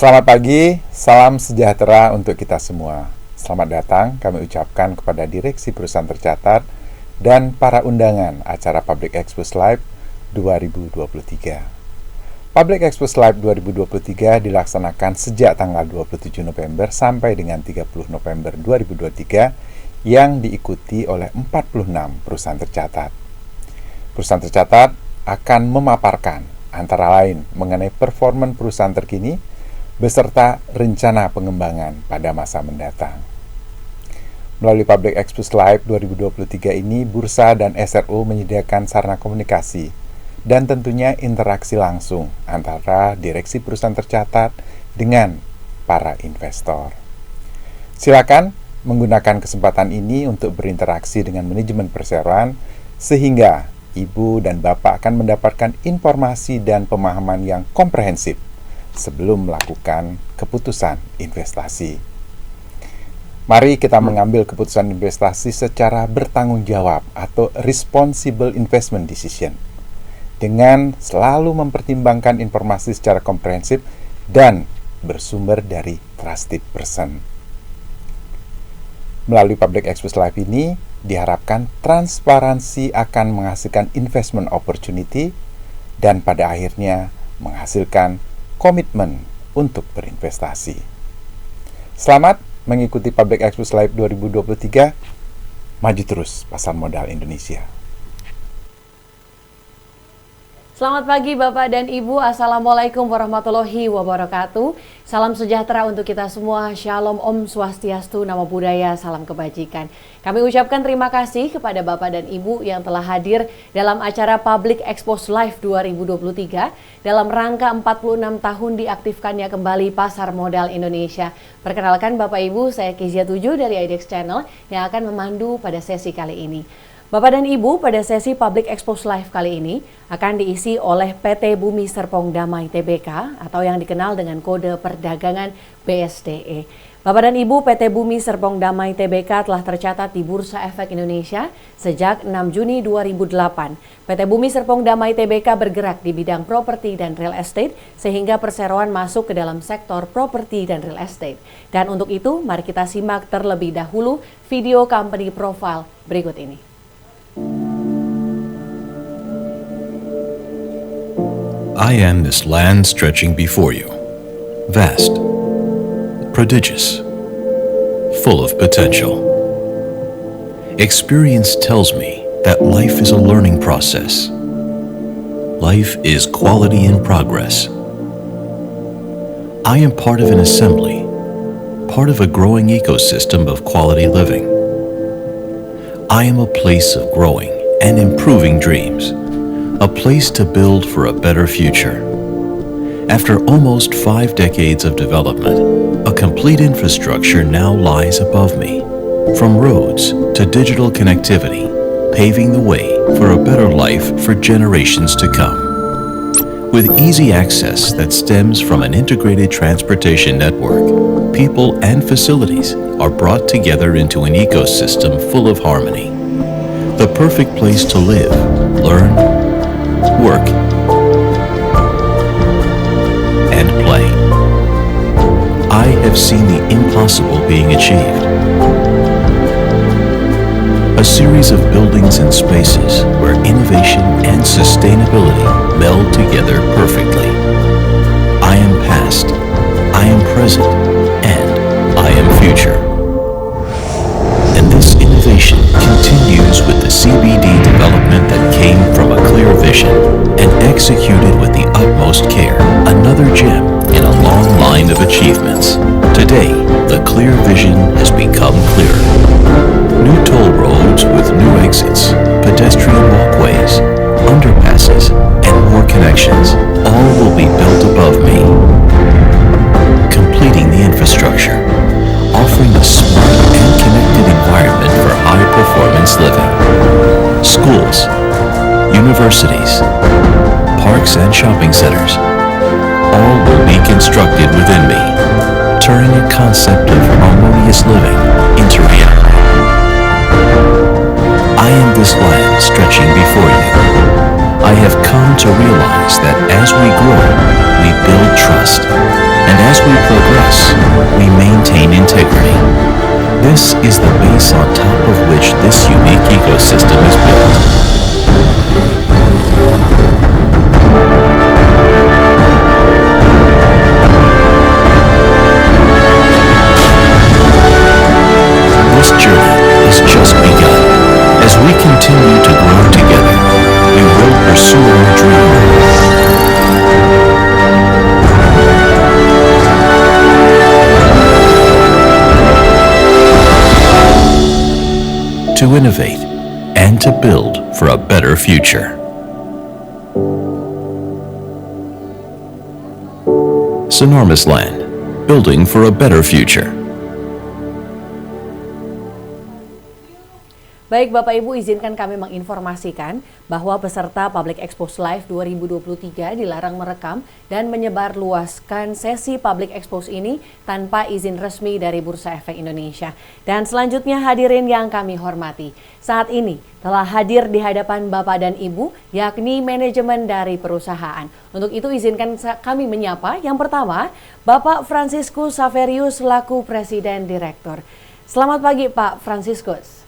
Selamat pagi, salam sejahtera untuk kita semua. Selamat datang kami ucapkan kepada Direksi Perusahaan Tercatat dan para undangan acara Public Expose Live 2023. Public Expose Live 2023 dilaksanakan sejak tanggal 27 November sampai dengan 30 November 2023 yang diikuti oleh 46 perusahaan tercatat. Perusahaan tercatat akan memaparkan antara lain mengenai performa perusahaan terkini beserta rencana pengembangan pada masa mendatang. Melalui Public Expose Live 2023 ini, Bursa dan SRO menyediakan sarana komunikasi dan tentunya interaksi langsung antara direksi perusahaan tercatat dengan para investor. Silakan menggunakan kesempatan ini untuk berinteraksi dengan manajemen perseroan sehingga Ibu dan Bapak akan mendapatkan informasi dan pemahaman yang komprehensif sebelum melakukan keputusan investasi. Mari kita mengambil keputusan investasi secara bertanggung jawab atau responsible investment decision dengan selalu mempertimbangkan informasi secara komprehensif dan bersumber dari trusted person. Melalui Public Expose Live ini diharapkan transparansi akan menghasilkan investment opportunity dan pada akhirnya menghasilkan komitmen untuk berinvestasi. Selamat mengikuti Public Expose Live 2023. Maju terus pasar modal Indonesia. Selamat pagi Bapak dan Ibu, Assalamualaikum warahmatullahi wabarakatuh. Salam sejahtera untuk kita semua, Shalom Om Swastiastu, Namo Buddhaya, salam kebajikan. Kami ucapkan terima kasih kepada Bapak dan Ibu yang telah hadir dalam acara Public Expose Live 2023 dalam rangka 46 tahun diaktifkannya kembali pasar modal Indonesia. Perkenalkan Bapak Ibu, saya Kezia Tujuh dari IDEX Channel yang akan memandu pada sesi kali ini. Bapak dan Ibu, pada sesi Public Expose Live kali ini akan diisi oleh PT Bumi Serpong Damai Tbk atau yang dikenal dengan kode perdagangan BSDE. Bapak dan Ibu, PT Bumi Serpong Damai Tbk telah tercatat di Bursa Efek Indonesia sejak 6 Juni 2008. PT Bumi Serpong Damai Tbk bergerak di bidang properti dan real estate sehingga perseroan masuk ke dalam sektor properti dan real estate. Dan untuk itu, mari kita simak terlebih dahulu video company profile berikut ini. I am this land stretching before you, vast, prodigious, full of potential. Experience tells me that life is a learning process. Life is quality in progress. I am part of an assembly, part of a growing ecosystem of quality living. I am a place of growing and improving dreams. A place to build for a better future. After almost 5 decades of development, a complete infrastructure now lies above me. From roads to digital connectivity, paving the way for a better life for generations to come. With easy access that stems from an integrated transportation network, people and facilities are brought together into an ecosystem full of harmony. The perfect place to live, learn, work, and play. I have seen the impossible being achieved. A series of buildings and spaces where innovation and sustainability meld together perfectly. I am past, I am present, and I am future. And this innovation continues with the CBD development that came from a clear vision and executed with the utmost care. Another gem in a long line of achievements. Today, the clear vision has become clearer. New toll roads with new exits, pedestrian walkways, underpasses, and more connections. All will be built above me, completing the infrastructure, offering a smart and connected environment for high-performance living. Schools, universities, parks and shopping centers, all will be constructed within me, turning a concept of harmonious living into reality. I am this land stretching before you. I have come to realize that as we grow, we build trust, And as we progress, we maintain integrity. This is the base on top of which this unique ecosystem is built. This journey has just begun. As we continue to grow together, we will pursue our dream. To innovate and to build for a better future. Sonormous Land, building for a better future. Baik Bapak Ibu, izinkan kami menginformasikan bahwa peserta Public Expose Live 2023 dilarang merekam dan menyebarluaskan sesi Public Expose ini tanpa izin resmi dari Bursa Efek Indonesia. Dan selanjutnya hadirin yang kami hormati, saat ini telah hadir di hadapan Bapak dan Ibu, yakni manajemen dari perusahaan. Untuk itu izinkan kami menyapa yang pertama, Bapak Franciscus Saverius selaku Presiden Direktur. Selamat pagi Pak Franciscus.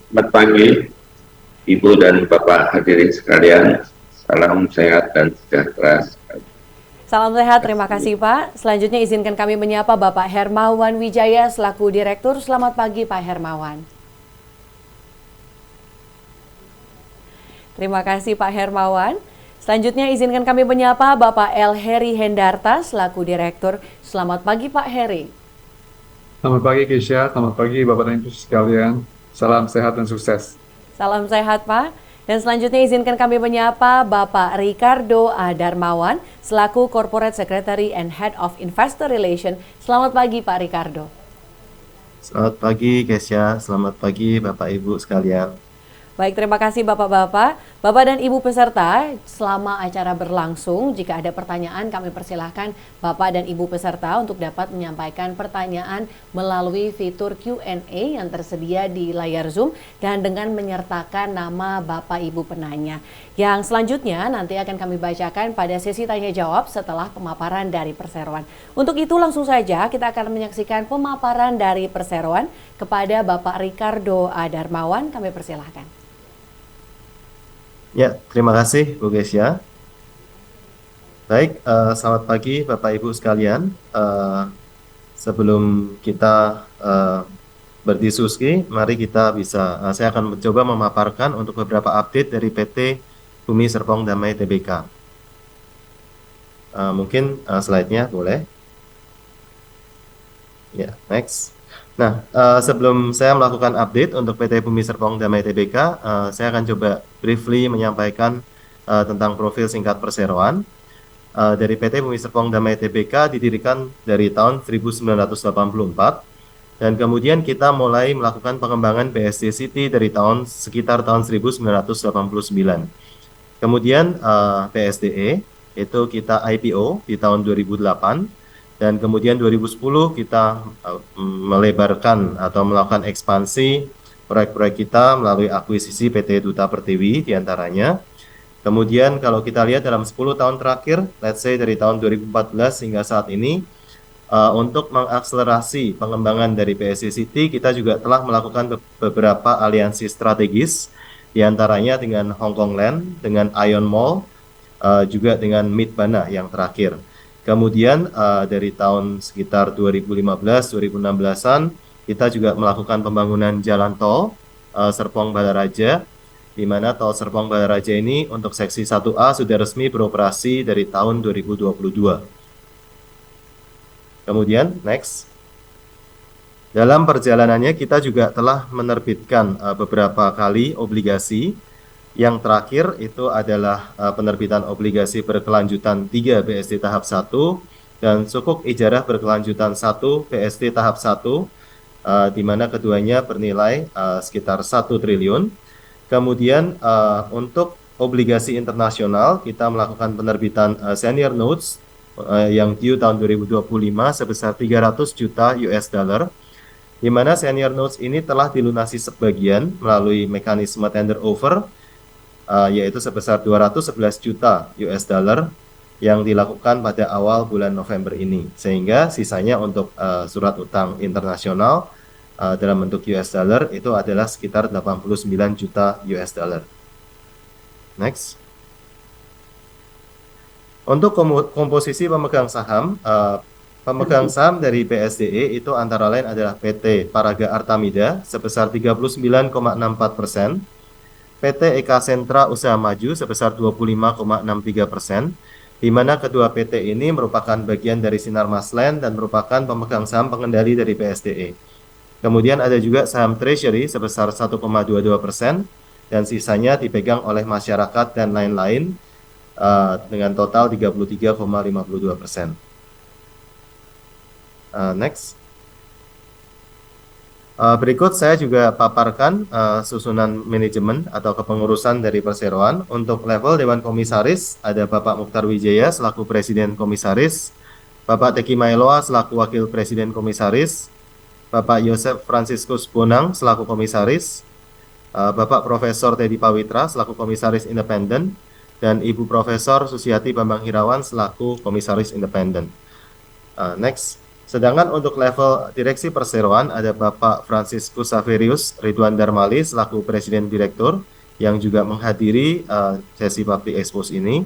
Selamat pagi, Ibu dan Bapak hadirin sekalian. Salam sehat dan sejahtera. Salam sehat, terima kasih Pak. Selanjutnya izinkan kami menyapa Bapak Hermawan Wijaya selaku Direktur. Selamat pagi Pak Hermawan. Terima kasih Pak Hermawan. Selanjutnya izinkan kami menyapa Bapak El Heri Hendarta selaku Direktur. Selamat pagi Pak Heri. Selamat pagi Keisha, selamat pagi Bapak dan Ibu sekalian. Salam sehat dan sukses. Salam sehat Pak. Dan selanjutnya izinkan kami menyapa Bapak Ricardo A. Darmawan selaku Corporate Secretary and Head of Investor Relation. Selamat pagi Pak Ricardo. Selamat pagi Keisha, selamat pagi Bapak Ibu sekalian. Baik, terima kasih Bapak-Bapak. Bapak dan Ibu peserta, selama acara berlangsung, jika ada pertanyaan kami persilahkan Bapak dan Ibu peserta untuk dapat menyampaikan pertanyaan melalui fitur Q&A yang tersedia di layar Zoom dan dengan menyertakan nama Bapak Ibu penanya. Yang selanjutnya nanti akan kami bacakan pada sesi tanya jawab setelah pemaparan dari perseroan. Untuk itu langsung saja kita akan menyaksikan pemaparan dari perseroan kepada Bapak Ricardo A. Darmawan. Kami persilahkan. Ya, terima kasih Bu Keisha. Baik, selamat pagi Bapak Ibu sekalian. Sebelum kita berdiskusi, mari kita saya akan mencoba memaparkan untuk beberapa update dari PT Bumi Serpong Damai Tbk. Mungkin slide-nya boleh. Ya, next. Nah, sebelum saya melakukan update untuk PT Bumi Serpong Damai Tbk, saya akan coba briefly menyampaikan tentang profil singkat perseroan. Dari PT Bumi Serpong Damai Tbk didirikan dari tahun 1984 dan kemudian kita mulai melakukan pengembangan BSD City dari sekitar tahun 1989. Kemudian BSDE itu kita IPO di tahun 2008. Dan kemudian 2010 kita melebarkan atau melakukan ekspansi proyek-proyek kita melalui akuisisi PT Duta Pertiwi diantaranya. Kemudian kalau kita lihat dalam 10 tahun terakhir, let's say dari tahun 2014 hingga saat ini, untuk mengakselerasi pengembangan dari PSC City, kita juga telah melakukan beberapa aliansi strategis, diantaranya dengan Hong Kong Land, dengan Ion Mall, juga dengan Midbana yang terakhir. Kemudian dari tahun sekitar 2015-2016an kita juga melakukan pembangunan jalan tol Serpong Balaraja, di mana tol Serpong Balaraja ini untuk seksi 1A sudah resmi beroperasi dari tahun 2022. Kemudian next. Dalam perjalanannya kita juga telah menerbitkan beberapa kali obligasi. Yang terakhir itu adalah penerbitan obligasi berkelanjutan 3 BSD tahap 1 dan sukuk ijarah berkelanjutan 1 BSD tahap 1, di mana keduanya bernilai sekitar 1 triliun. Kemudian untuk obligasi internasional kita melakukan penerbitan senior notes yang due tahun 2025 sebesar 300 juta US dollar, di mana senior notes ini telah dilunasi sebagian melalui mekanisme tender offer, yaitu sebesar 211 juta US dollar yang dilakukan pada awal bulan November ini, sehingga sisanya untuk surat utang internasional dalam bentuk US dollar itu adalah sekitar 89 juta US dollar. Next. Untuk komposisi pemegang saham dari BSDE itu antara lain adalah PT Paraga Artamida sebesar 39,64%, PT Eka Sentra Usaha Maju sebesar 25,63%, di mana kedua PT ini merupakan bagian dari Sinarmas Land dan merupakan pemegang saham pengendali dari BSDE. Kemudian ada juga saham Treasury sebesar 1,22% dan sisanya dipegang oleh masyarakat dan lain-lain dengan total 33,52%. Next. Berikut saya juga paparkan susunan manajemen atau kepengurusan dari perseroan. Untuk level Dewan Komisaris ada Bapak Mukhtar Wijaya selaku Presiden Komisaris, Bapak Teki Mailoa selaku Wakil Presiden Komisaris, Bapak Yosef Franciscus Bonang selaku Komisaris, Bapak Profesor Teddy Pawitra selaku Komisaris Independen, dan Ibu Profesor Susiati Bambang Hirawan selaku Komisaris Independen. Next. Sedangkan untuk level direksi perseroan ada Bapak Franciscus Saverius Ridwan Darmali selaku Presiden Direktur yang juga menghadiri sesi public expose ini.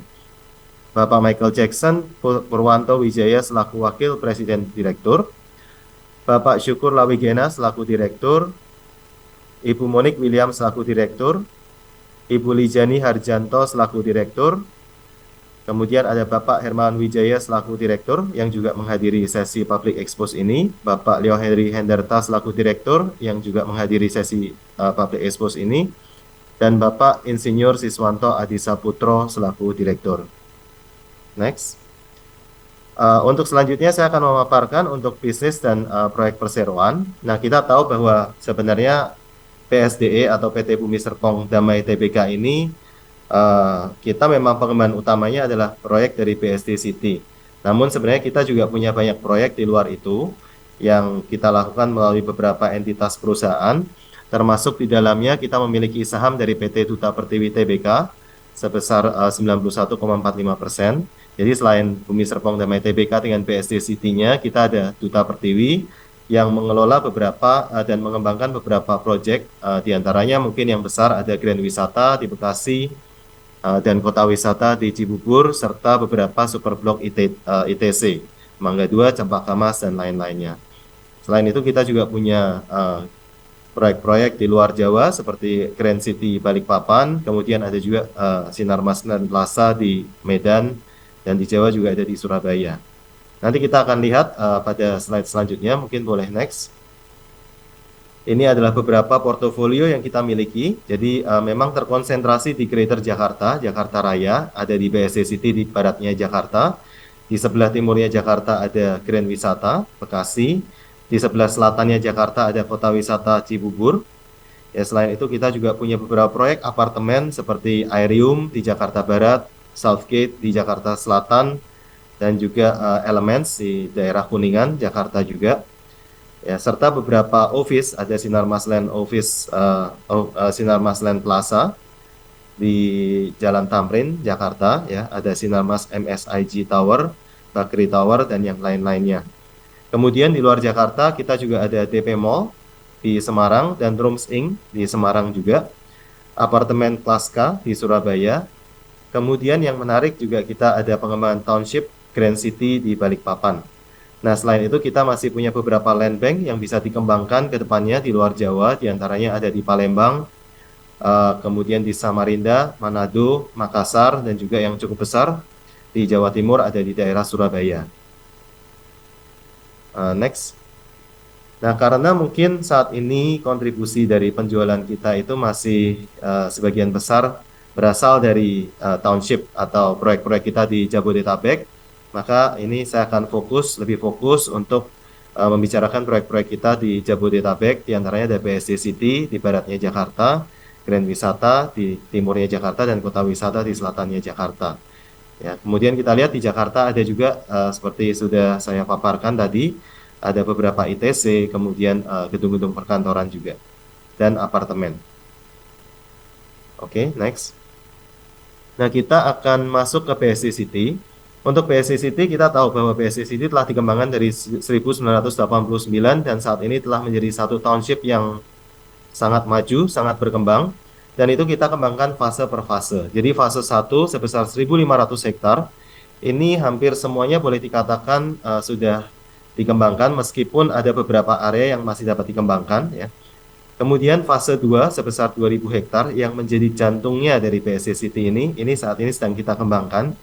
Bapak Michael Jackson Purwanto Wijaya selaku Wakil Presiden Direktur. Bapak Syukur Lawigena selaku Direktur. Ibu Monik William selaku Direktur. Ibu Lijani Harjanto selaku Direktur. Kemudian ada Bapak Hermawan Wijaya selaku Direktur yang juga menghadiri sesi public expose ini. Bapak Leo Henry Henderta selaku Direktur yang juga menghadiri sesi public expose ini. Dan Bapak Insinyur Siswanto Adi Saputro selaku Direktur. Next. Untuk selanjutnya saya akan memaparkan untuk bisnis dan proyek perseroan. Nah, kita tahu bahwa sebenarnya PSDE atau PT Bumi Serpong Damai Tbk ini kita memang pengembangan utamanya adalah proyek dari BSD City. Namun sebenarnya kita juga punya banyak proyek di luar itu yang kita lakukan melalui beberapa entitas perusahaan, termasuk di dalamnya kita memiliki saham dari PT Duta Pertiwi Tbk sebesar 91,45%. Jadi selain Bumi Serpong Damai Tbk dengan BSD City-nya, kita ada Duta Pertiwi yang mengelola beberapa dan mengembangkan beberapa proyek, diantaranya mungkin yang besar ada Grand Wisata di Bekasi, dan Kota Wisata di Cibubur, serta beberapa superblok ITC, Mangga 2, Cempaka Mas, dan lain-lainnya. Selain itu kita juga punya proyek-proyek di luar Jawa seperti Grand City Balikpapan, kemudian ada juga Sinarmas Land Plaza di Medan, dan di Jawa juga ada di Surabaya. Nanti kita akan lihat pada slide selanjutnya, mungkin boleh next. Ini adalah beberapa portofolio yang kita miliki. Jadi memang terkonsentrasi di Greater Jakarta, Jakarta Raya, ada di BSD City di baratnya Jakarta. Di sebelah timurnya Jakarta ada Grand Wisata, Bekasi. Di sebelah selatannya Jakarta ada Kota Wisata Cibubur. Ya, selain itu kita juga punya beberapa proyek apartemen seperti Aerium di Jakarta Barat, Southgate di Jakarta Selatan, dan juga Elements di daerah Kuningan, Jakarta juga. Ya, serta beberapa office, ada Sinarmas Land Office, Sinarmas Land Plaza di Jalan Tamrin, Jakarta, ya, ada Sinarmas MSIG Tower, Bakri Tower, dan yang lain-lainnya. Kemudian di luar Jakarta kita juga ada DP Mall di Semarang dan Rooms Inc. di Semarang juga, apartemen Klaska di Surabaya. Kemudian yang menarik juga kita ada pengembangan Township Grand City di Balikpapan. Nah, selain itu kita masih punya beberapa land bank yang bisa dikembangkan ke depannya di luar Jawa, diantaranya ada di Palembang, kemudian di Samarinda, Manado, Makassar, dan juga yang cukup besar di Jawa Timur ada di daerah Surabaya. Next. Nah, karena mungkin saat ini kontribusi dari penjualan kita itu masih sebagian besar berasal dari township atau proyek-proyek kita di Jabodetabek, maka ini saya akan lebih fokus untuk membicarakan proyek-proyek kita di Jabodetabek, diantaranya ada BSD City di baratnya Jakarta, Grand Wisata di timurnya Jakarta, dan Kota Wisata di selatannya Jakarta. Ya, kemudian kita lihat di Jakarta ada juga seperti sudah saya paparkan tadi, ada beberapa ITC, kemudian gedung-gedung perkantoran juga, dan apartemen. Oke, next. Nah, kita akan masuk ke BSD City. Untuk BSD City, kita tahu bahwa BSD City telah dikembangkan dari 1989 dan saat ini telah menjadi satu township yang sangat maju, sangat berkembang, dan itu kita kembangkan fase per fase. Jadi fase 1 sebesar 1.500 hektar, ini hampir semuanya boleh dikatakan sudah dikembangkan meskipun ada beberapa area yang masih dapat dikembangkan ya. Kemudian fase 2 sebesar 2.000 hektar yang menjadi jantungnya dari BSD City ini saat ini sedang kita kembangkan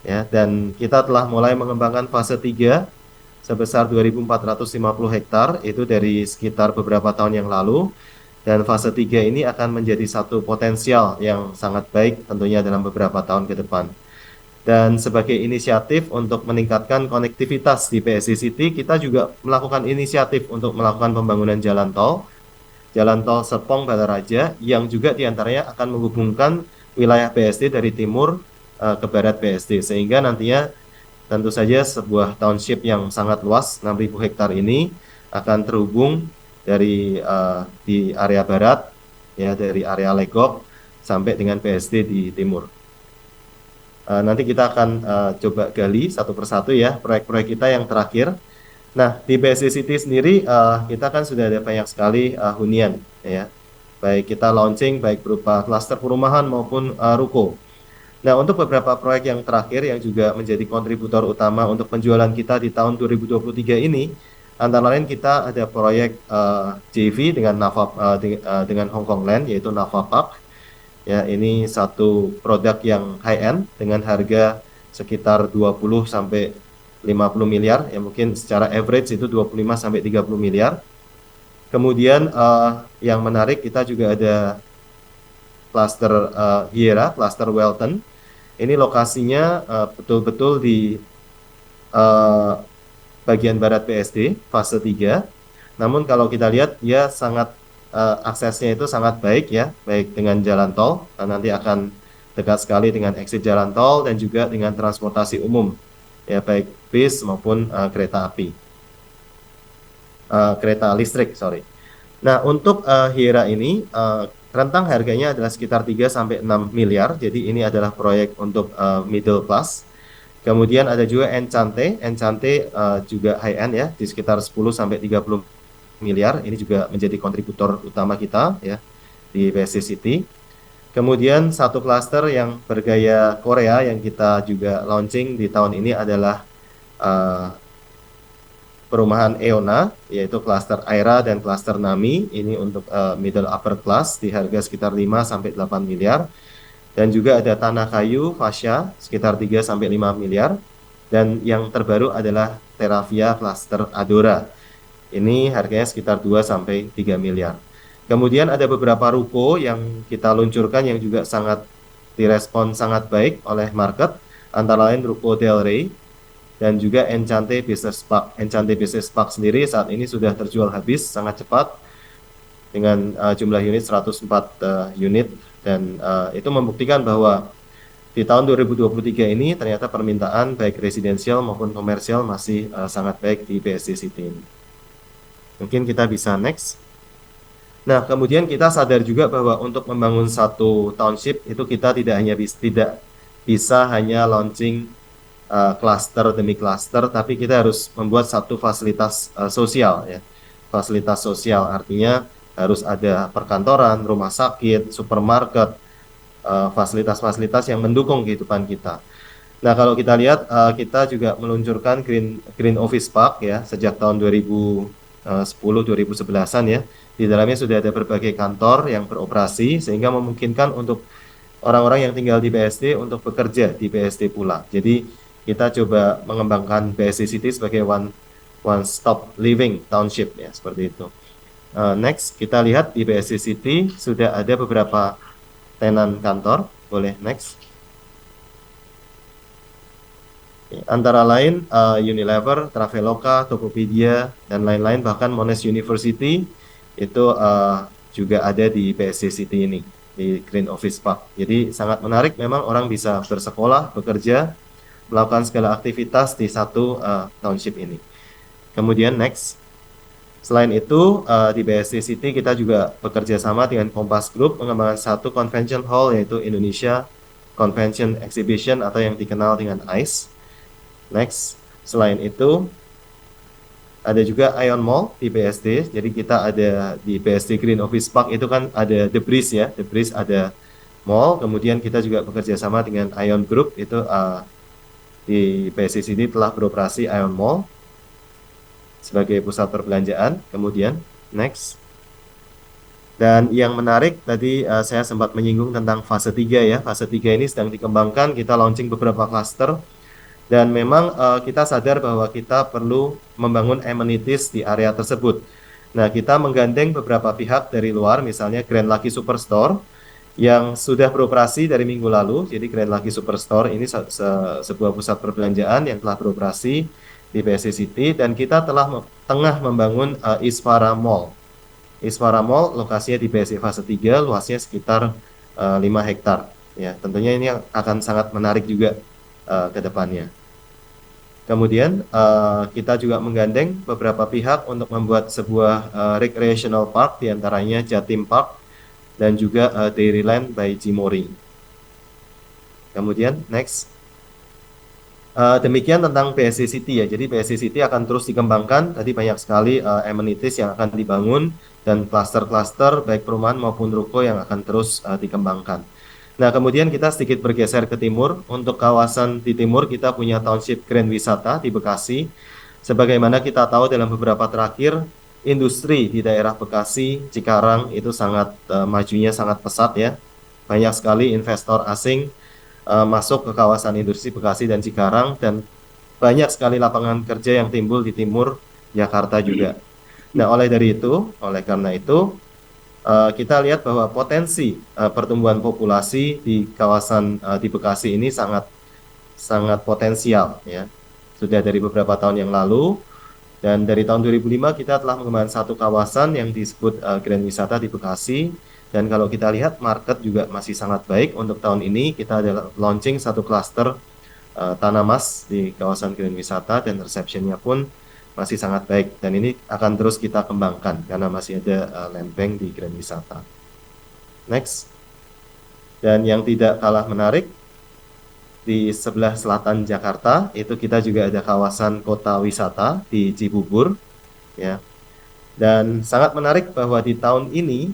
ya, dan kita telah mulai mengembangkan fase 3 sebesar 2.450 hektar itu dari sekitar beberapa tahun yang lalu, dan fase 3 ini akan menjadi satu potensial yang sangat baik tentunya dalam beberapa tahun ke depan. Dan sebagai inisiatif untuk meningkatkan konektivitas di BSD City, kita juga melakukan inisiatif untuk melakukan pembangunan jalan tol Serpong Balaraja yang juga diantaranya akan menghubungkan wilayah BSD dari timur ke barat BSD, sehingga nantinya tentu saja sebuah township yang sangat luas 6.000 hektar ini akan terhubung dari di area barat ya, dari area Legok sampai dengan BSD di timur. Nanti kita akan coba gali satu persatu ya proyek-proyek kita yang terakhir. Nah, di BSD City sendiri kita kan sudah ada banyak sekali hunian ya, baik kita launching baik berupa klaster perumahan maupun ruko. Nah, untuk beberapa proyek yang terakhir yang juga menjadi kontributor utama untuk penjualan kita di tahun 2023 ini, antara lain kita ada proyek JV dengan dengan Hong Kong Land, yaitu Nava Park. Ya, ini satu produk yang high end dengan harga sekitar 20 sampai 50 miliar, ya mungkin secara average itu 25 sampai 30 miliar. Kemudian yang menarik kita juga ada cluster Hiera, cluster Welton. Ini lokasinya betul-betul di bagian barat BSD, fase 3. Namun kalau kita lihat, dia sangat aksesnya itu sangat baik ya, baik dengan jalan tol, nanti akan dekat sekali dengan exit jalan tol dan juga dengan transportasi umum, ya baik bis maupun kereta api, kereta listrik, sorry. Nah, untuk Hiera ini rentang harganya adalah sekitar 3 sampai 6 miliar. Jadi ini adalah proyek untuk middle class. Kemudian ada juga Enchante juga high end ya, di sekitar 10 sampai 30 miliar. Ini juga menjadi kontributor utama kita ya di BSD City. Kemudian satu klaster yang bergaya Korea yang kita juga launching di tahun ini adalah perumahan Eona, yaitu klaster Aira dan klaster Nami. Ini untuk middle upper class di harga sekitar 5 sampai 8 miliar. Dan juga ada Tanah Kayu, Fasya, sekitar 3 sampai 5 miliar. Dan yang terbaru adalah Terravia klaster Adora. Ini harganya sekitar 2 sampai 3 miliar. Kemudian ada beberapa ruko yang kita luncurkan yang juga sangat direspon sangat baik oleh market, antara lain ruko Del Rey dan juga Enchante Business Park. Enchante Business Park sendiri saat ini sudah terjual habis sangat cepat dengan jumlah unit 104 unit, dan itu membuktikan bahwa di tahun 2023 ini ternyata permintaan baik residensial maupun komersial masih sangat baik di BSD City ini. Mungkin kita bisa next. Nah, kemudian kita sadar juga bahwa untuk membangun satu township itu kita tidak bisa hanya launching klaster demi klaster, tapi kita harus membuat satu fasilitas sosial ya. Fasilitas sosial artinya harus ada perkantoran, rumah sakit, supermarket, fasilitas-fasilitas yang mendukung kehidupan kita. Nah, kalau kita lihat kita juga meluncurkan Green Office Park ya sejak tahun 2010-2011an ya. Di dalamnya sudah ada berbagai kantor yang beroperasi sehingga memungkinkan untuk orang-orang yang tinggal di BSD untuk bekerja di BSD pula. Jadi kita coba mengembangkan BSD City sebagai one stop living township ya, seperti itu. Next, kita lihat di BSD City sudah ada beberapa tenan kantor. Boleh next. Antara lain Unilever, Traveloka, Tokopedia, dan lain-lain, bahkan Monash University itu juga ada di BSD City ini, di Green Office Park. Jadi sangat menarik, memang orang bisa bersekolah, bekerja, melakukan segala aktivitas di satu township ini. Kemudian next. Selain itu di BSD City kita juga bekerja sama dengan Kompas Group mengembangkan satu convention hall, yaitu Indonesia Convention Exhibition atau yang dikenal dengan ICE. Next, selain itu ada juga Ion Mall di BSD. Jadi kita ada di BSD Green Office Park itu kan ada The Breeze ya, The Breeze ada mall. Kemudian kita juga bekerja sama dengan Ion Group itu di BSD sini telah beroperasi Ion Mall sebagai pusat perbelanjaan. Kemudian next. Dan yang menarik tadi saya sempat menyinggung tentang fase 3 ya. Fase 3 ini sedang dikembangkan, kita launching beberapa cluster. Dan memang kita sadar bahwa kita perlu membangun amenities di area tersebut. Nah, kita menggandeng beberapa pihak dari luar, misalnya Grand Lucky Superstore yang sudah beroperasi dari minggu lalu. Jadi Grand Lucky Superstore ini sebuah pusat perbelanjaan yang telah beroperasi di BSD City, dan kita tengah membangun Isfara Mall. Isfara Mall lokasinya di BSD fase 3, luasnya sekitar 5 hektar. Ya, tentunya ini akan sangat menarik juga ke depannya. Kemudian kita juga menggandeng beberapa pihak untuk membuat sebuah recreational park, diantaranya Jatim Park dan juga Dairyland by Jimori. Kemudian next, demikian tentang BSD City ya. Jadi BSD City akan terus dikembangkan. Tadi banyak sekali amenities yang akan dibangun dan klaster-klaster baik perumahan maupun ruko yang akan terus dikembangkan. Nah, kemudian kita sedikit bergeser ke timur. Untuk kawasan di timur kita punya Township Grand Wisata di Bekasi. Sebagaimana kita tahu dalam beberapa terakhir, industri di daerah Bekasi, Cikarang itu sangat majunya sangat pesat ya. Banyak sekali investor asing masuk ke kawasan industri Bekasi dan Cikarang, dan banyak sekali lapangan kerja yang timbul di timur Jakarta juga. Nah, oleh karena itu kita lihat bahwa potensi pertumbuhan populasi di kawasan di Bekasi ini sangat potensial ya. Sudah dari beberapa tahun yang lalu, dan dari tahun 2005 kita telah mengembangkan satu kawasan yang disebut Grand Wisata di Bekasi. Dan kalau kita lihat market juga masih sangat baik. Untuk tahun ini kita ada launching satu klaster tanah emas di kawasan Grand Wisata, dan receptionnya pun masih sangat baik, dan ini akan terus kita kembangkan karena masih ada land bank di Grand Wisata. Next. Dan yang tidak kalah menarik, di sebelah selatan Jakarta itu kita juga ada kawasan kota wisata di Cibubur ya. Dan sangat menarik bahwa di tahun ini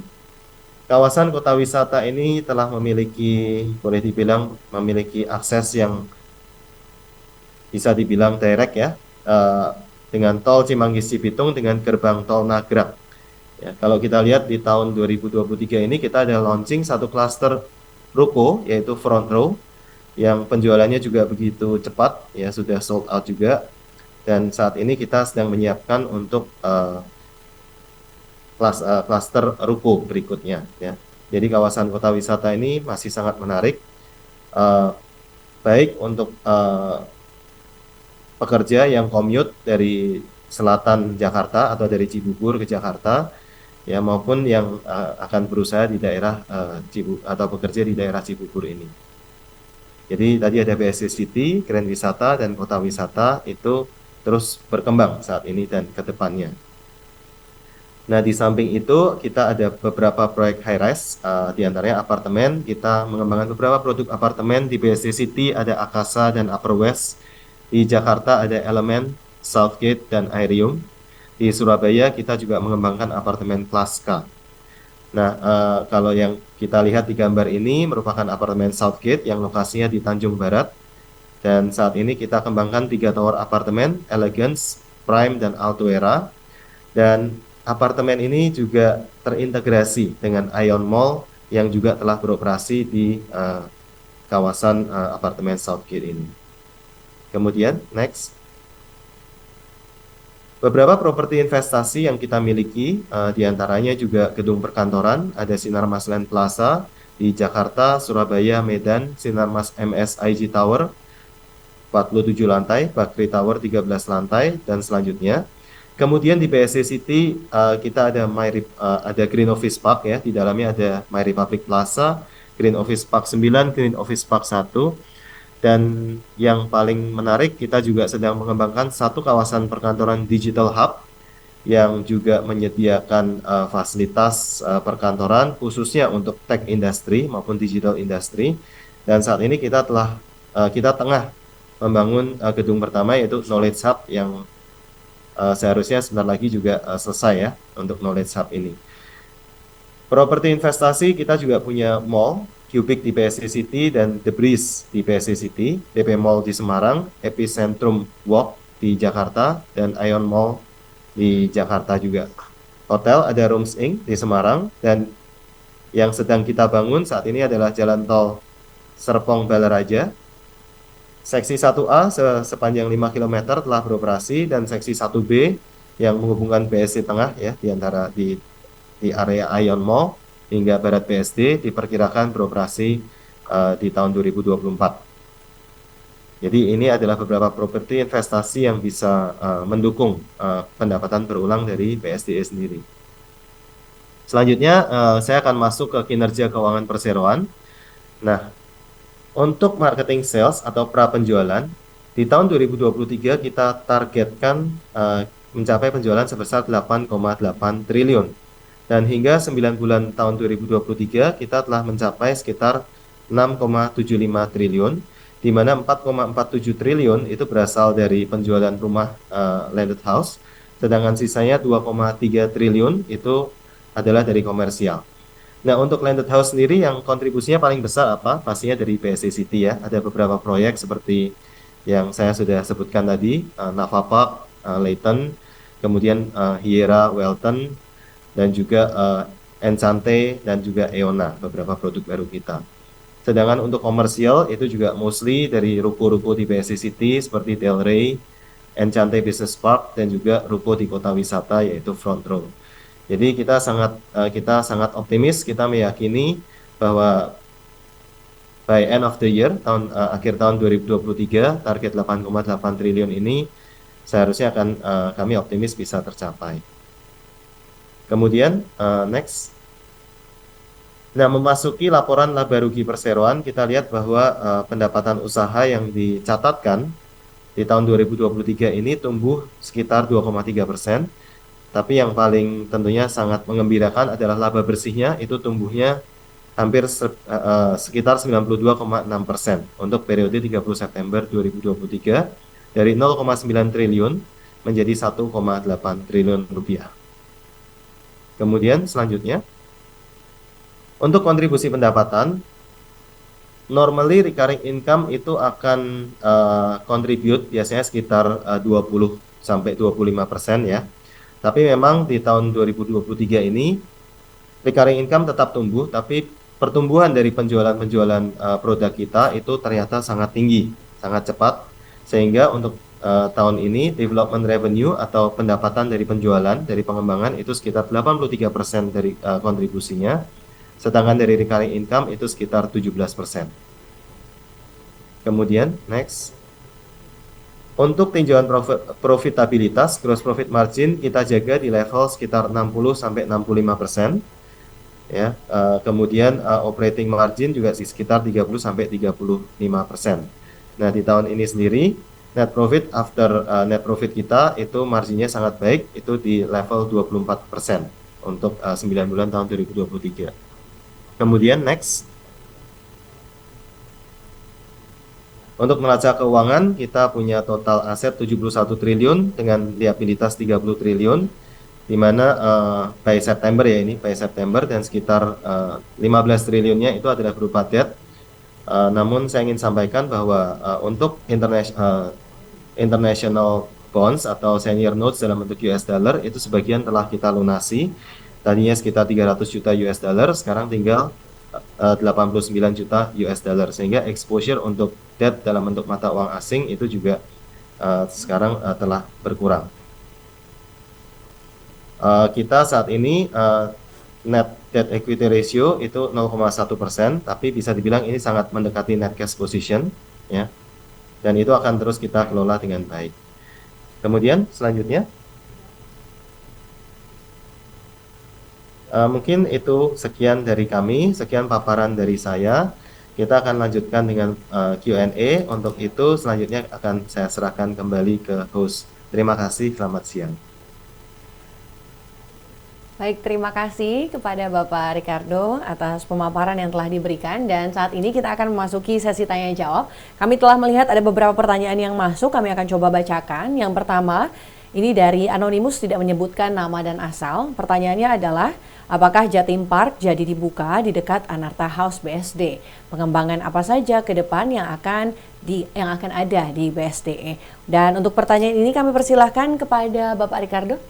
kawasan kota wisata ini telah boleh dibilang memiliki akses yang bisa dibilang direct ya, dengan tol Cimanggis Cibitung dengan gerbang tol Nagrak. Ya, kalau kita lihat di tahun 2023 ini kita ada launching satu klaster ruko yaitu Front Row yang penjualannya juga begitu cepat ya, sudah sold out juga. Dan saat ini kita sedang menyiapkan untuk klaster ruko berikutnya ya. Jadi kawasan kota wisata ini masih sangat menarik, baik untuk pekerja yang commute dari selatan Jakarta atau dari Cibubur ke Jakarta ya, maupun yang akan berusaha di daerah atau bekerja di daerah Cibubur ini. Jadi tadi ada BSD City, Grand Wisata, dan kota wisata itu terus berkembang saat ini dan ke depannya. Nah, di samping itu kita ada beberapa proyek high rise, diantaranya apartemen. Kita mengembangkan beberapa produk apartemen. Di BSD City ada Akasa dan Upper West. Di Jakarta ada Element, Southgate, dan Aerium. Di Surabaya kita juga mengembangkan apartemen kelas K. Nah, kalau yang kita lihat di gambar ini merupakan apartemen Southgate yang lokasinya di Tanjung Barat. Dan saat ini kita kembangkan 3 tower apartemen, Elegance, Prime, dan Altuera. Dan apartemen ini juga terintegrasi dengan Ion Mall yang juga telah beroperasi di kawasan apartemen Southgate ini. Kemudian, next. Beberapa properti investasi yang kita miliki, diantaranya juga gedung perkantoran, ada Sinarmas Land Plaza di Jakarta, Surabaya, Medan, Sinarmas MSIG Tower, 47 lantai, Bakri Tower 13 lantai, dan selanjutnya. Kemudian di BSD City, kita ada Green Office Park ya, di dalamnya ada My Republic Plaza, Green Office Park 9, Green Office Park 1, dan yang paling menarik kita juga sedang mengembangkan satu kawasan perkantoran Digital Hub yang juga menyediakan fasilitas perkantoran khususnya untuk tech industry maupun digital industry. Dan saat ini kita tengah membangun gedung pertama yaitu Knowledge Hub yang seharusnya sebentar lagi juga selesai ya untuk Knowledge Hub ini. Properti investasi kita juga punya mall, Cubic di PSC City dan The Breeze di PSC City, DP Mall di Semarang, Epicentrum Walk di Jakarta, dan Ion Mall di Jakarta juga. Hotel ada Rooms Inc di Semarang, dan yang sedang kita bangun saat ini adalah Jalan Tol Serpong Balaraja. Seksi 1A sepanjang 5 km telah beroperasi, dan seksi 1B yang menghubungkan BSD Tengah ya di area Ion Mall hingga Barat BSD diperkirakan beroperasi di tahun 2024. Jadi ini adalah beberapa properti investasi yang bisa mendukung pendapatan berulang dari BSDE sendiri. Selanjutnya saya akan masuk ke kinerja keuangan perseroan. Nah, untuk marketing sales atau pra penjualan, di tahun 2023 kita targetkan mencapai penjualan sebesar 8,8 triliun. Dan hingga 9 bulan tahun 2023 kita telah mencapai sekitar 6,75 triliun, di mana 4,47 triliun itu berasal dari penjualan rumah landed house, sedangkan sisanya 2,3 triliun itu adalah dari komersial. Nah, untuk landed house sendiri yang kontribusinya paling besar apa? Pastinya dari PSC City ya. Ada beberapa proyek seperti yang saya sudah sebutkan tadi, Nava Park, Leighton, kemudian Hiera Welton, dan juga Enchante dan juga Eona, beberapa produk baru kita. Sedangkan untuk komersial itu juga mostly dari ruko-ruko di PSC City seperti Delray, Enchante Business Park, dan juga ruko di kota wisata yaitu Front Row. Jadi kita sangat optimis, kita meyakini bahwa by end of the year, akhir tahun 2023, target 8,8 triliun ini seharusnya kami optimis bisa tercapai. Kemudian next. Nah, memasuki laporan laba rugi perseroan, kita lihat bahwa pendapatan usaha yang dicatatkan di tahun 2023 ini tumbuh sekitar 2,3%. Tapi yang paling tentunya sangat mengembirakan adalah laba bersihnya itu tumbuhnya hampir sekitar 92,6% untuk periode 30 September 2023 dari 0,9 triliun menjadi 1,8 triliun rupiah. Kemudian selanjutnya, untuk kontribusi pendapatan, normally recurring income itu akan contribute biasanya sekitar 20-25% ya. Tapi memang di tahun 2023 ini recurring income tetap tumbuh, tapi pertumbuhan dari penjualan produk kita itu ternyata sangat tinggi, sangat cepat, sehingga untuk tahun ini development revenue atau pendapatan dari penjualan, dari pengembangan itu sekitar 83% dari kontribusinya, sedangkan dari recurring income itu sekitar 17%. Kemudian next. Untuk tinjauan profitabilitas, gross profit margin kita jaga di level sekitar 60-65%. Ya, kemudian operating margin juga di sekitar 30-35%. Nah, di tahun ini sendiri net profit after net profit kita itu marginnya sangat baik, itu di level 24% untuk 9 bulan tahun 2023. Kemudian next. Untuk neraca keuangan, kita punya total aset 71 triliun dengan liabilitas 30 triliun, di mana by September ya ini, by September, dan sekitar 15 triliunnya itu adalah berupa debt. Namun saya ingin sampaikan bahwa untuk international bonds atau senior notes dalam bentuk US dollar itu sebagian telah kita lunasi. Tadinya sekitar 300 juta US dollar, sekarang tinggal 89 juta US dollar, sehingga exposure untuk debt dalam bentuk mata uang asing itu juga sekarang telah berkurang. Kita saat ini net debt equity ratio itu 0,1%, tapi bisa dibilang ini sangat mendekati net cash position ya, dan itu akan terus kita kelola dengan baik. Kemudian selanjutnya mungkin itu sekian dari kami, sekian paparan dari saya. Kita akan lanjutkan dengan Q&A. Untuk itu selanjutnya akan saya serahkan kembali ke host. Terima kasih, selamat siang. Baik, terima kasih kepada Bapak Ricardo atas pemaparan yang telah diberikan, dan saat ini kita akan memasuki sesi tanya jawab. Kami telah melihat ada beberapa pertanyaan yang masuk, kami akan coba bacakan. Yang pertama, ini dari Anonymous, tidak menyebutkan nama dan asal. Pertanyaannya adalah, apakah Jatim Park jadi dibuka di dekat Anarta House BSD? Pengembangan apa saja ke depan yang akan ada di BSDE? Dan untuk pertanyaan ini kami persilahkan kepada Bapak Ricardo.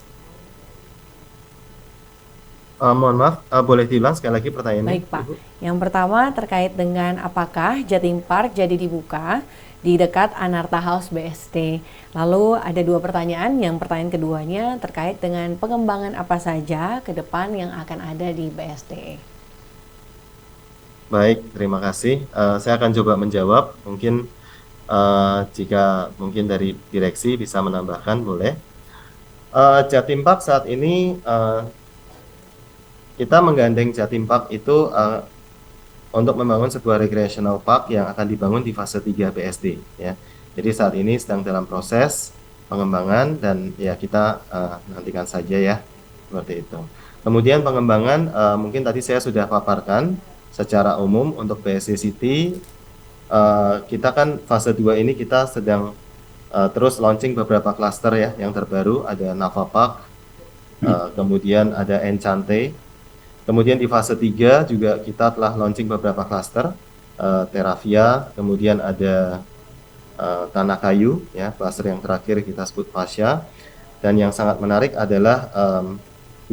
Mohon maaf, boleh diulang sekali lagi pertanyaannya? Baik, Pak. Ibu? Yang pertama terkait dengan apakah Jatim Park jadi dibuka di dekat Anarta House BSD. Lalu ada dua pertanyaan. Yang pertanyaan keduanya terkait dengan pengembangan apa saja ke depan yang akan ada di BSD. Baik, terima kasih. Saya akan coba menjawab. Mungkin jika mungkin dari direksi bisa menambahkan, boleh. Jatim Park saat ini kita menggandeng Jatim Park itu untuk membangun sebuah recreational park yang akan dibangun di fase 3 BSD, ya. Jadi saat ini sedang dalam proses pengembangan dan ya kita nantikan saja ya, seperti itu. Kemudian pengembangan mungkin tadi saya sudah paparkan secara umum untuk BSD City. Kita kan fase 2 ini kita sedang terus launching beberapa klaster ya yang terbaru, ada Nava Park, kemudian ada Enchante. Kemudian di fase 3 juga kita telah launching beberapa klaster, Terravia, kemudian ada Tanah Kayu, ya, klaster yang terakhir kita sebut Pasha. Dan yang sangat menarik adalah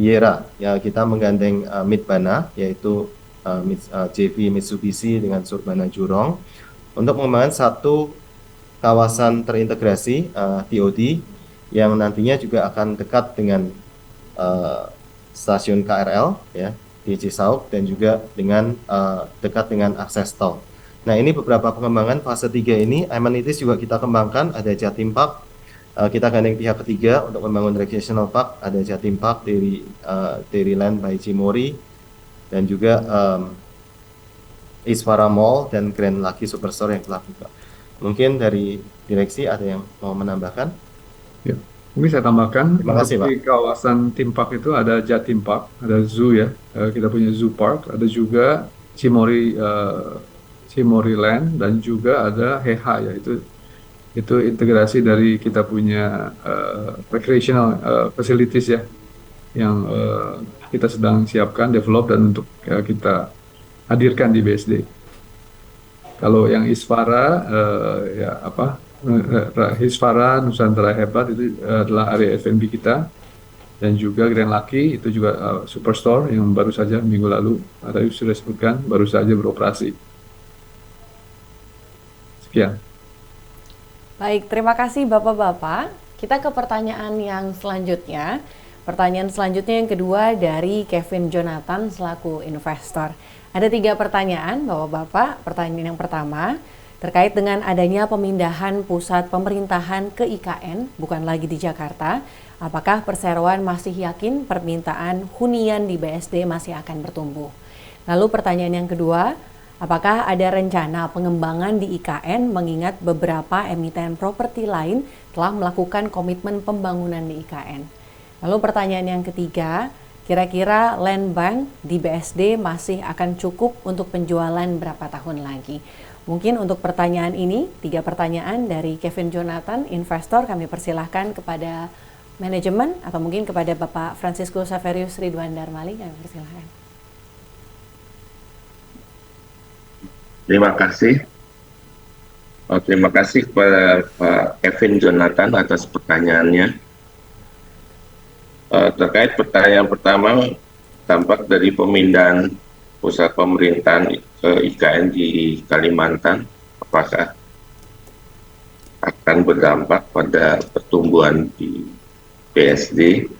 Yera, ya, kita menggandeng Midbana, yaitu JV Mitsubishi dengan Surbana Jurong, untuk mengembangkan satu kawasan terintegrasi TOD yang nantinya juga akan dekat dengan stasiun KRL, ya, di Cisauk, dan juga dengan dekat dengan akses tol. Nah, ini beberapa pengembangan fase 3 ini. Amenities juga kita kembangkan, ada Jatim Park, kita gandeng pihak ketiga untuk membangun recreational park, ada Jatim Park dari Dairyland by Cimory, dan juga Isvara Mall dan Grand Lucky Superstore yang telah buka. Mungkin dari direksi ada yang mau menambahkan? Ya. Mungkin saya tambahkan, Terima kasih, Pak. di kawasan Theme Park itu ada Jatim Park, ada zoo ya, kita punya Zoo Park, ada juga Cimory Land, dan juga ada Heha ya, itu integrasi dari kita punya recreational facilities ya, yang kita sedang siapkan, develop, dan untuk kita hadirkan di BSD. Kalau yang Isvara Hisvara Nusantara Hebat itu adalah area F&B kita, dan juga Grand Lucky itu juga Superstore yang baru saja minggu lalu tadi sudah sebutkan baru saja beroperasi. Sekian. Baik, terima kasih Bapak-Bapak. Kita ke pertanyaan yang selanjutnya. Pertanyaan selanjutnya yang kedua dari Kevin Jonathan selaku investor. Ada 3 pertanyaan Bapak-Bapak. Pertanyaan yang pertama, terkait dengan adanya pemindahan pusat pemerintahan ke IKN, bukan lagi di Jakarta, apakah Perseroan masih yakin permintaan hunian di BSD masih akan bertumbuh? Lalu pertanyaan yang kedua, apakah ada rencana pengembangan di IKN mengingat beberapa emiten properti lain telah melakukan komitmen pembangunan di IKN? Lalu pertanyaan yang ketiga, kira-kira land bank di BSD masih akan cukup untuk penjualan berapa tahun lagi? Mungkin untuk pertanyaan ini, 3 pertanyaan dari Kevin Jonathan, investor, kami persilahkan kepada manajemen atau mungkin kepada Bapak Francisco Saverius Ridwan Darmali, kami persilahkan. Terima kasih. Terima kasih kepada Pak Kevin Jonathan atas pertanyaannya. Terkait pertanyaan pertama, dampak dari pemindahan pusat pemerintahan ke IKN di Kalimantan, apakah akan berdampak pada pertumbuhan di BSD?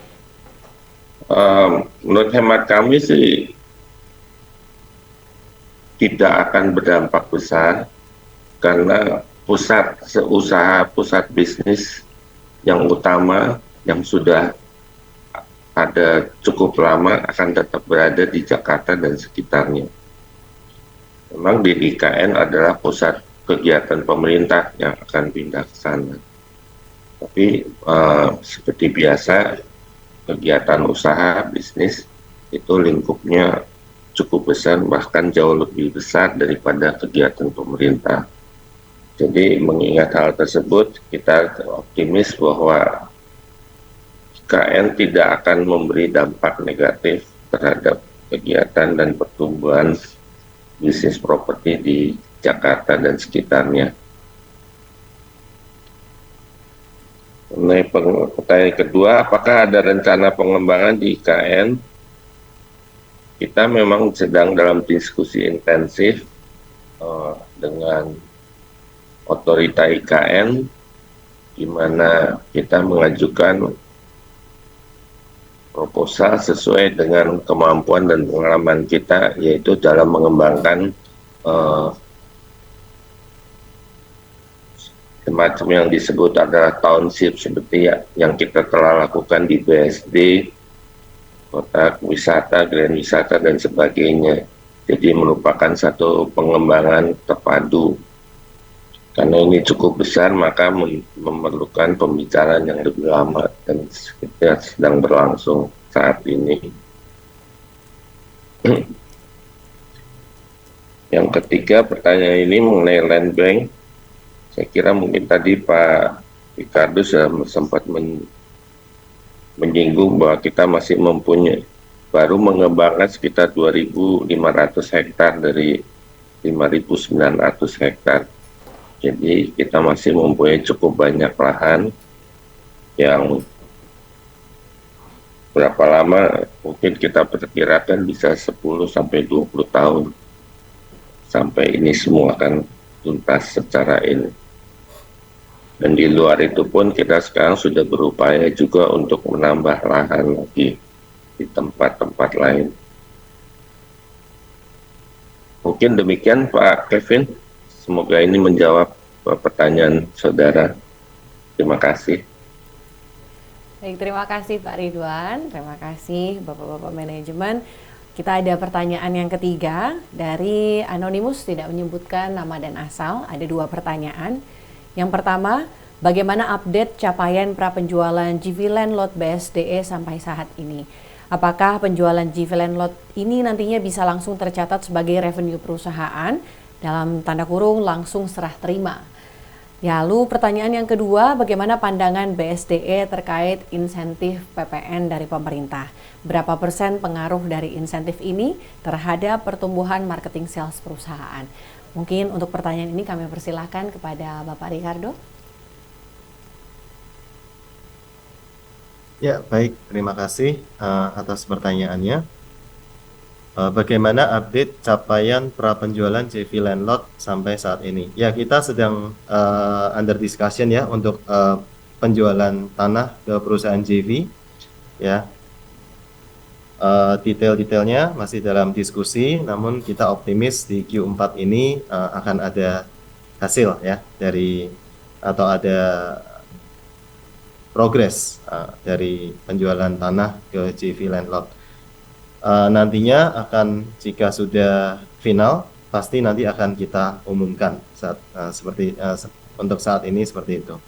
Menurut hemat kami sih tidak akan berdampak besar, karena pusat bisnis yang utama yang sudah ada cukup lama akan tetap berada di Jakarta dan sekitarnya. Memang di IKN adalah pusat kegiatan pemerintah yang akan pindah ke sana. Tapi seperti biasa, kegiatan usaha bisnis itu lingkupnya cukup besar, bahkan jauh lebih besar daripada kegiatan pemerintah. Jadi mengingat hal tersebut, kita optimis bahwa IKN tidak akan memberi dampak negatif terhadap kegiatan dan pertumbuhan bisnis properti di Jakarta dan sekitarnya. Mengenai pertanyaan kedua, apakah ada rencana pengembangan di IKN? Kita memang sedang dalam diskusi intensif dengan otorita IKN, di mana kita mengajukan proposal sesuai dengan kemampuan dan pengalaman kita, yaitu dalam mengembangkan semacam yang disebut adalah township, seperti yang kita telah lakukan di BSD, kota wisata, grand wisata, dan sebagainya. Jadi merupakan satu pengembangan terpadu. Karena ini cukup besar, maka memerlukan pembicaraan yang lebih lama, dan kita sedang berlangsung saat ini. Yang ketiga, pertanyaan ini mengenai land bank. Saya kira mungkin tadi Pak Ricardo sudah sempat menyinggung bahwa kita masih baru mengembangkan sekitar 2.500 hektar dari 5.900 hektar. Jadi kita masih mempunyai cukup banyak lahan yang berapa lama mungkin kita perkirakan bisa 10-20 tahun sampai ini semua akan tuntas secara ini. Dan di luar itu pun kita sekarang sudah berupaya juga untuk menambah lahan lagi di tempat-tempat lain. Mungkin demikian Pak Kevin. Semoga ini menjawab pertanyaan saudara. Terima kasih. Baik, terima kasih Pak Ridwan. Terima kasih Bapak-Bapak manajemen. Kita ada pertanyaan yang ketiga dari Anonymous, tidak menyebutkan nama dan asal. Ada 2 pertanyaan. Yang pertama, bagaimana update capaian prapenjualan GV Land Lot BSDE sampai saat ini? Apakah penjualan GV Land Lot ini nantinya bisa langsung tercatat sebagai revenue perusahaan? Dalam tanda kurung langsung serah terima. Lalu pertanyaan yang kedua, bagaimana pandangan BSDE terkait insentif PPN dari pemerintah? Berapa persen pengaruh dari insentif ini terhadap pertumbuhan marketing sales perusahaan? Mungkin untuk pertanyaan ini kami persilahkan kepada Bapak Ricardo. Ya, baik. Terima kasih atas pertanyaannya. Bagaimana update capaian prapenjualan JV Land Lot sampai saat ini? Ya, kita sedang under discussion ya untuk penjualan tanah ke perusahaan JV. Ya, detail-detailnya masih dalam diskusi, namun kita optimis di Q4 ini akan ada hasil ya dari atau ada progres dari penjualan tanah ke JV Land Lot. Nantinya akan, jika sudah final, pasti nanti akan kita umumkan untuk saat ini seperti itu.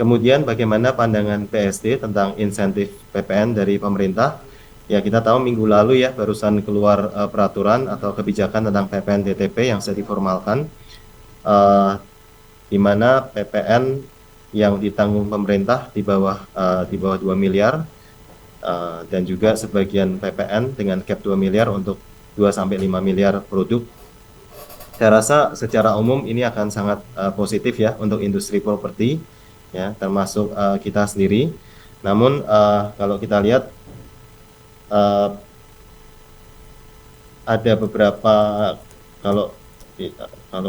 Kemudian bagaimana pandangan PSD tentang insentif PPN dari pemerintah? Ya, kita tahu minggu lalu ya barusan keluar peraturan atau kebijakan tentang PPN DTP yang sudah diformalkan, di mana PPN yang ditanggung pemerintah di bawah 2 miliar. Dan juga sebagian PPN dengan cap 2 miliar untuk 2-5 miliar produk. Saya rasa secara umum ini akan sangat positif ya untuk industri properti ya, termasuk kita sendiri. Namun kalau kita lihat ada beberapa, kalau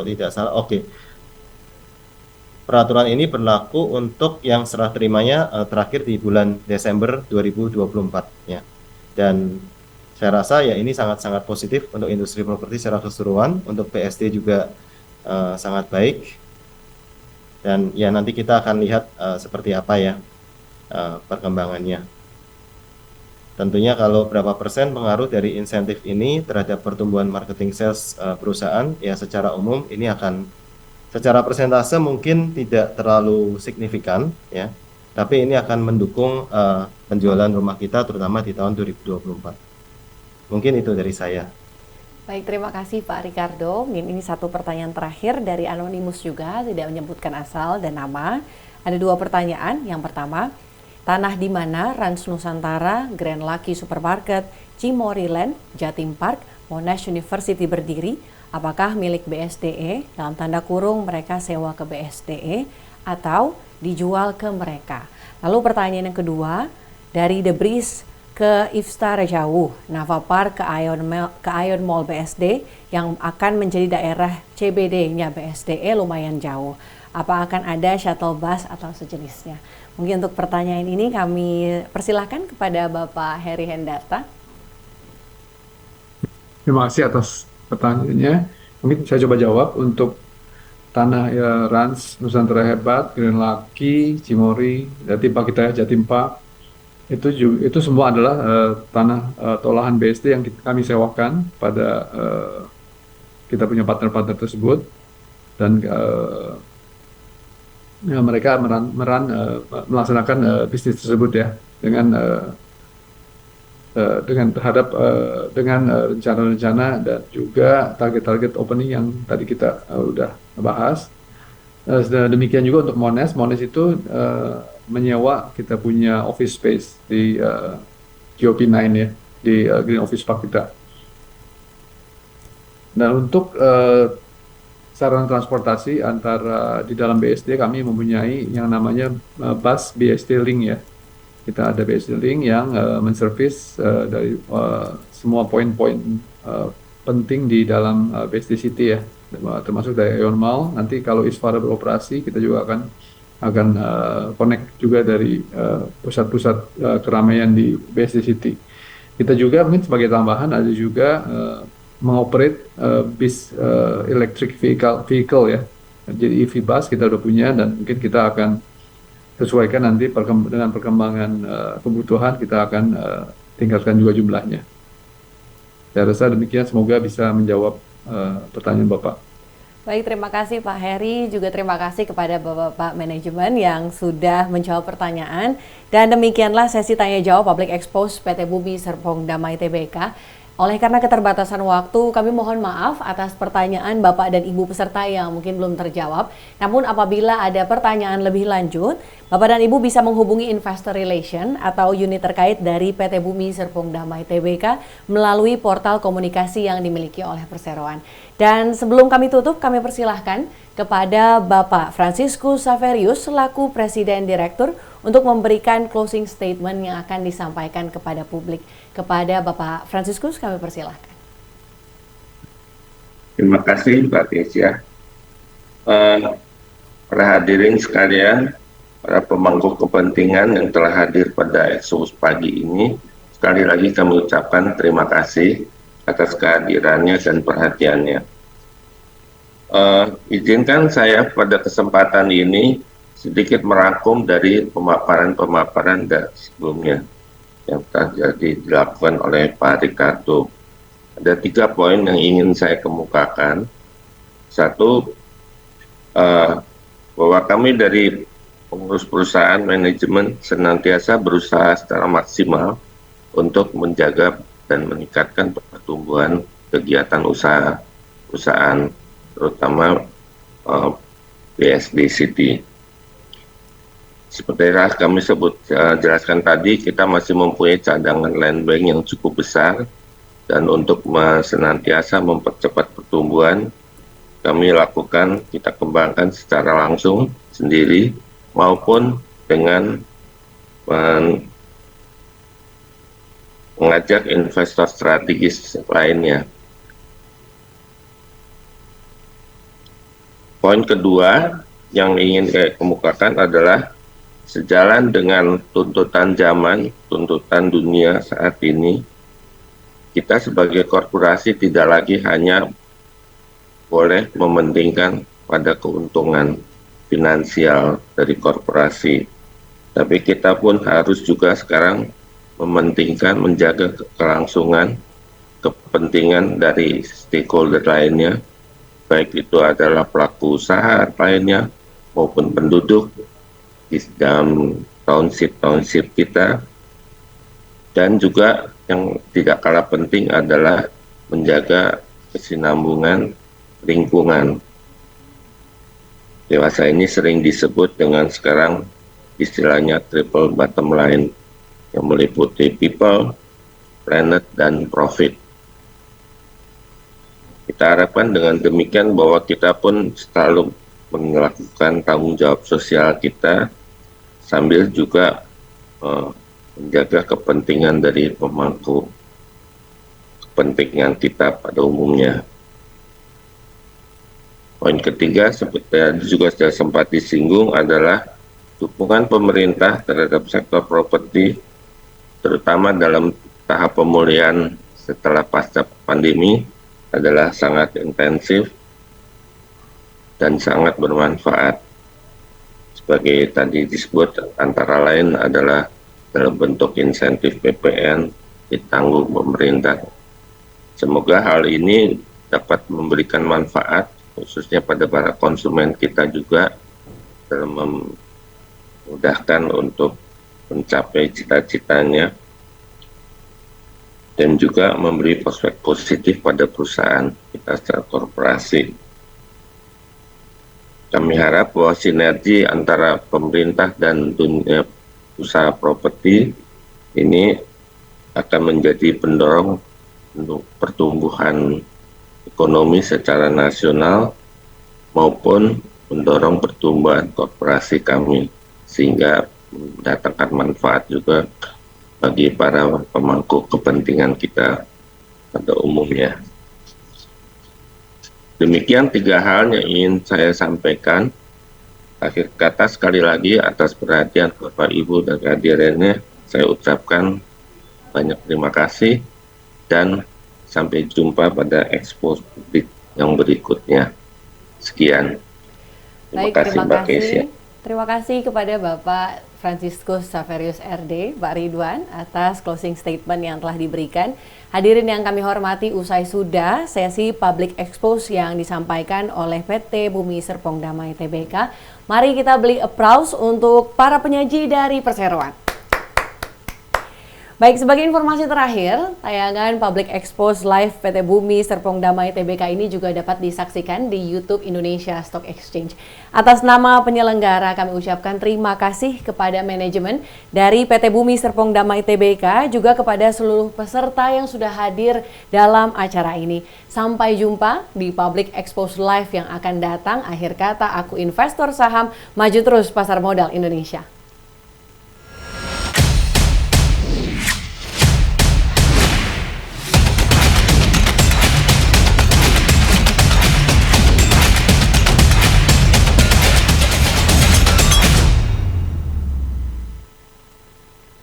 tidak salah, peraturan ini berlaku untuk yang serah terimanya terakhir di bulan Desember 2024 ya. Dan saya rasa ya ini sangat-sangat positif untuk industri properti secara keseluruhan, untuk PSD juga sangat baik. Dan ya nanti kita akan lihat seperti apa ya perkembangannya. Tentunya kalau berapa persen pengaruh dari insentif ini terhadap pertumbuhan marketing sales perusahaan, ya secara umum ini akan secara persentase mungkin tidak terlalu signifikan ya, tapi ini akan mendukung penjualan rumah kita terutama di tahun 2024. Mungkin itu dari saya. Baik, terima kasih Pak Ricardo. Mungkin ini satu pertanyaan terakhir dari Anonymous juga, tidak menyebutkan asal dan nama. Ada 2 pertanyaan. Yang pertama, tanah di mana Rans Nusantara, Grand Lucky Supermarket, Cimory Land, Jatim Park, Monash University berdiri? Apakah milik BSDE, dalam tanda kurung mereka sewa ke BSDE, atau dijual ke mereka? Lalu pertanyaan yang kedua, dari The Breeze ke Ifstar Jauh, Nava Park ke Ion Mall BSD yang akan menjadi daerah CBD-nya BSDE lumayan jauh. Apa akan ada shuttle bus atau sejenisnya? Mungkin untuk pertanyaan ini kami persilahkan kepada Bapak Heri Hendarta. Terima kasih atas pertanyaannya. Mungkin saya coba jawab untuk tanah ya, Rans Nusantara Hebat, Grand Lucky, Cimory, Jatim Park kita ya, Jatim Park. Itu semua adalah tanah atau lahan BSD yang kami sewakan pada kita punya partner-partner tersebut, dan ya, mereka melaksanakan bisnis tersebut ya dengan rencana-rencana dan juga target-target opening yang tadi kita udah bahas. Demikian juga untuk Monash. Monash itu menyewa kita punya office space di GOP9 ya, di Green Office Park kita. Dan untuk sarana transportasi antara di dalam BSD kami mempunyai yang namanya bus BSD Link ya. Kita ada BSD Link yang menservis dari semua poin-poin penting di dalam BSD City ya, termasuk dari Ion Mall. Nanti kalau Isfara beroperasi, kita juga akan connect juga dari pusat-pusat keramaian di BSD City. Kita juga mungkin sebagai tambahan ada juga mengoperate bis electric vehicle ya. Jadi EV bus kita udah punya, dan mungkin kita akan sesuaikan nanti dengan perkembangan kebutuhan, kita akan tingkatkan juga jumlahnya. Saya rasa demikian, semoga bisa menjawab pertanyaan Bapak. Baik, terima kasih Pak Heri, juga terima kasih kepada Bapak Manajemen yang sudah menjawab pertanyaan. Dan demikianlah sesi tanya jawab Public Expose PT Bumi Serpong Damai Tbk. Oleh karena keterbatasan waktu, kami mohon maaf atas pertanyaan Bapak dan Ibu peserta yang mungkin belum terjawab. Namun apabila ada pertanyaan lebih lanjut, Bapak dan Ibu bisa menghubungi Investor Relation atau unit terkait dari PT Bumi Serpong Damai Tbk melalui portal komunikasi yang dimiliki oleh perseroan. Dan sebelum kami tutup, kami persilahkan kepada Bapak Franciscus Saverius selaku Presiden Direktur untuk memberikan closing statement yang akan disampaikan kepada publik. Kepada Bapak Franciscus, kami persilahkan. Terima kasih Mbak Kesia. Para hadirin sekalian, para pemangku kepentingan yang telah hadir pada Expose pagi ini, sekali lagi kami ucapkan terima kasih atas kehadirannya dan perhatiannya. Izinkan saya pada kesempatan ini sedikit merangkum dari pemaparan-pemaparan sebelumnya yang telah dilakukan oleh Pak Ricardo. Ada 3 poin yang ingin saya kemukakan. Satu, bahwa kami dari pengurus perusahaan manajemen senantiasa berusaha secara maksimal untuk menjaga dan meningkatkan pertumbuhan kegiatan usaha perusahaan, terutama BSD City. Seperti yang kami jelaskan tadi, kita masih mempunyai cadangan land bank yang cukup besar, dan untuk senantiasa mempercepat pertumbuhan, kita kembangkan secara langsung sendiri maupun dengan mengajak investor strategis lainnya. Poin kedua yang ingin saya kemukakan adalah sejalan dengan tuntutan zaman, tuntutan dunia saat ini, kita sebagai korporasi tidak lagi hanya boleh mementingkan pada keuntungan finansial dari korporasi, tapi kita pun harus juga sekarang mementingkan, menjaga kelangsungan kepentingan dari stakeholder lainnya, baik itu adalah pelaku usaha lainnya maupun penduduk di dalam township kita, dan juga yang tidak kalah penting adalah menjaga kesinambungan lingkungan. Dewasa ini sering disebut dengan sekarang istilahnya triple bottom line yang meliputi people, planet, dan profit. Kita harapkan dengan demikian bahwa kita pun selalu melakukan tanggung jawab sosial kita sambil juga menjaga kepentingan dari pemangku kepentingan kita pada umumnya. Poin ketiga, seperti juga sudah sempat disinggung, adalah dukungan pemerintah terhadap sektor properti, terutama dalam tahap pemulihan setelah pasca pandemi, adalah sangat intensif dan sangat bermanfaat. Sebagai tadi disebut, antara lain adalah dalam bentuk insentif PPN ditanggung pemerintah. Semoga hal ini dapat memberikan manfaat khususnya pada para konsumen kita juga dalam memudahkan untuk mencapai cita-citanya dan juga memberi prospek positif pada perusahaan kita secara korporasi. Kami harap bahwa sinergi antara pemerintah dan dunia usaha properti ini akan menjadi pendorong untuk pertumbuhan ekonomi secara nasional maupun mendorong pertumbuhan korporasi kami, sehingga mendatangkan manfaat juga bagi para pemangku kepentingan kita pada umumnya. Demikian 3 hal yang ingin saya sampaikan. Akhir kata, sekali lagi atas perhatian Bapak Ibu dan kehadirannya, saya ucapkan banyak terima kasih dan sampai jumpa pada Expo Publik yang berikutnya. Sekian. Terima kasih. Terima kasih kepada Bapak Franciscus Xaverius RD, Pak Ridwan, atas closing statement yang telah diberikan. Hadirin yang kami hormati, usai sudah sesi public expose yang disampaikan oleh PT Bumi Serpong Damai Tbk. Mari kita beri applause untuk para penyaji dari perseroan. Baik, sebagai informasi terakhir, tayangan Public Expose Live PT Bumi Serpong Damai Tbk ini juga dapat disaksikan di YouTube Indonesia Stock Exchange. Atas nama penyelenggara, kami ucapkan terima kasih kepada manajemen dari PT Bumi Serpong Damai Tbk, juga kepada seluruh peserta yang sudah hadir dalam acara ini. Sampai jumpa di Public Expose Live yang akan datang. Akhir kata, aku investor saham, maju terus pasar modal Indonesia.